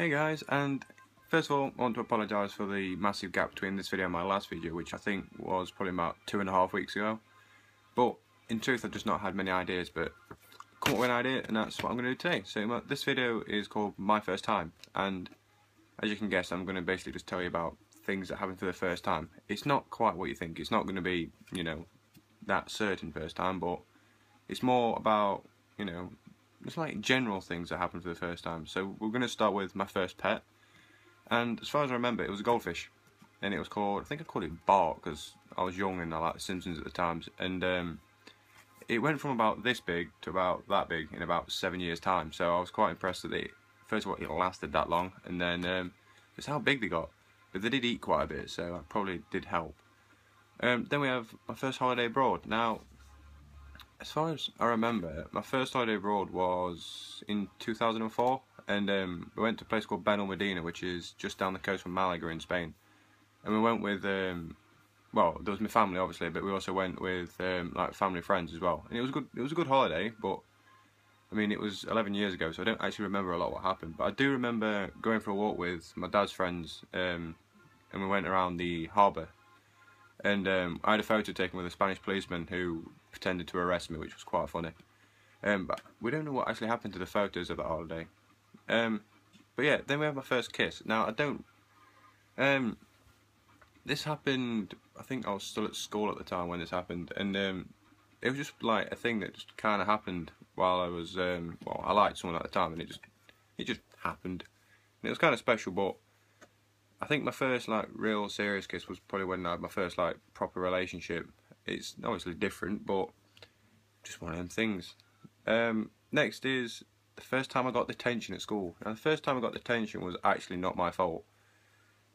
Hey guys, and first of all I want to apologise for the massive gap between this video and my last video, which I think was probably about 2.5 weeks ago. But in truth I've just not had many ideas, but come up with an idea and that's what I'm going to do today. So this video is called My First Time, and as you can guess I'm going to basically just tell you about things that happened for the first time. It's not quite what you think, it's not going to be, that certain first time, but it's more about, it's like general things that happened for the first time. So we're going to start with my first pet, and as far as I remember it was a goldfish, and it was called, I think I called it Bart because I was young and I liked The Simpsons at the times, and it went from about this big to about that big in about 7 years time, so I was quite impressed that first of all it lasted that long, and then just how big they got. But they did eat quite a bit, so that probably did help. Then we have my first holiday abroad. Now, as far as I remember, my first holiday abroad was in 2004, and we went to a place called Benalmádena, which is just down the coast from Malaga in Spain. And we went with, well, there was my family obviously, but we also went with like family friends as well. And it was good. It was a good holiday, but I mean, it was 11 years ago, so I don't actually remember a lot what happened. But I do remember going for a walk with my dad's friends, and we went around the harbour. And I had a photo taken with a Spanish policeman who pretended to arrest me, which was quite funny. But we don't know what actually happened to the photos of that holiday. But yeah, then we have my first kiss. Now, I don't... this happened... I think I was still at school at the time when this happened. And it was just like a thing that just kind of happened while I was... well, I liked someone at the time, and it just happened. And it was kind of special, but... I think my first like real serious kiss was probably when I had my first like proper relationship. It's obviously different, but just one of them things. Next is the first time I got detention at school. Now the first time I got detention was actually not my fault.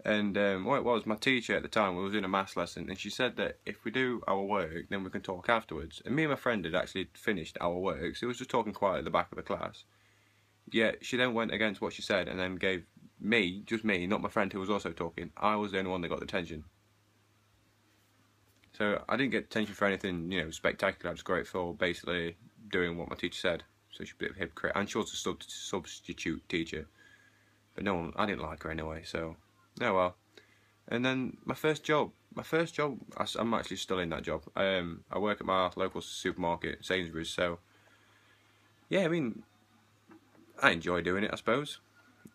And what it was, my teacher at the time, we was in a maths lesson, and she said that if we do our work, then we can talk afterwards. And me and my friend had actually finished our work, so it was just talking quiet at the back of the class. Yet she then went against what she said and then gave me, just me, not my friend who was also talking, I was the only one that got detention. So I didn't get detention for anything, spectacular. I was grateful for basically doing what my teacher said. So she's a bit of a hypocrite, and she was a substitute teacher. But no one, I didn't like her anyway, so, oh well. And then my first job, I'm actually still in that job. I work at my local supermarket, Sainsbury's, so, yeah, I mean, I enjoy doing it, I suppose.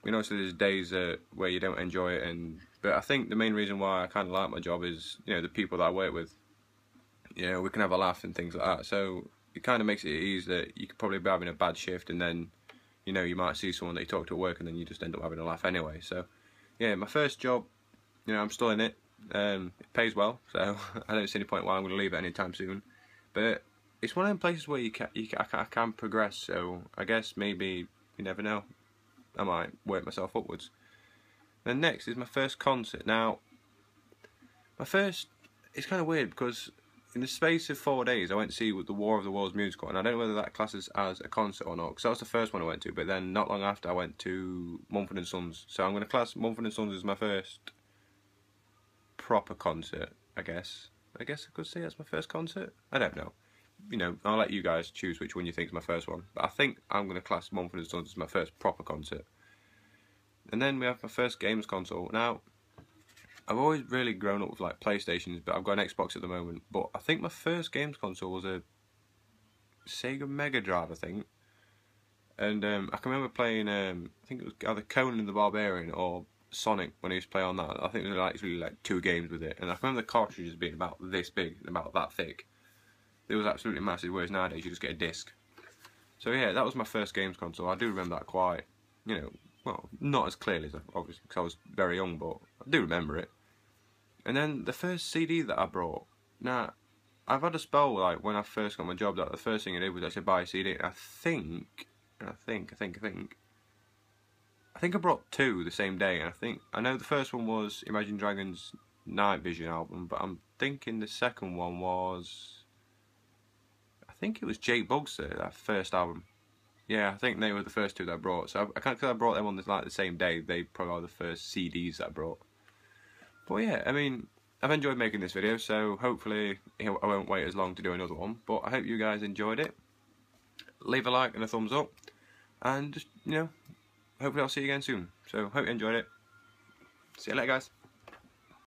So there's days where you don't enjoy it, but I think the main reason why I kind of like my job is, the people that I work with. We can have a laugh and things like that. So it kind of makes it easy that you could probably be having a bad shift, and then, you might see someone that you talk to at work, and then you just end up having a laugh anyway. So, yeah, my first job, I'm still in it. It pays well, so I don't see any point why I'm going to leave it anytime soon. But it's one of them places where I can progress. So I guess maybe you never know. I might work myself upwards. Then next is my first concert. Now, it's kind of weird because in the space of 4 days I went to see the War of the Worlds musical, and I don't know whether that classes as a concert or not, because that was the first one I went to, but then not long after I went to Mumford & Sons, so I'm going to class Mumford & Sons as my first proper concert, I guess. I could say that's my first concert? I don't know. I'll let you guys choose which one you think is my first one. But I think I'm going to class Mumford & Sons as my first proper concert. And then we have my first games console. Now, I've always really grown up with like PlayStations, but I've got an Xbox at the moment. But I think my first games console was a Sega Mega Drive, I think. And I can remember playing, I think it was either Conan the Barbarian or Sonic when I used to play on that. I think there were actually like 2 games with it. And I can remember the cartridges being about this big, about that thick. It was absolutely massive, whereas nowadays you just get a disc. So yeah, that was my first games console. I do remember that quite, well, not as clearly as obviously because I was very young, but I do remember it. And then the first CD that I brought. Now, I've had a spell like when I first got my job that the first thing I did was actually buy a CD. And I think I brought 2 the same day, and I know the first one was Imagine Dragons' Night Vision album, but I'm thinking the second one was, I think it was Jake Bugster, that first album. Yeah, I think they were the first 2 that I brought. So I can't, because I brought them on the same day. They probably are the first CDs that I brought. But yeah, I mean, I've enjoyed making this video, so hopefully I won't wait as long to do another one. But I hope you guys enjoyed it. Leave a like and a thumbs up, and just, hopefully I'll see you again soon. So hope you enjoyed it. See you later, guys.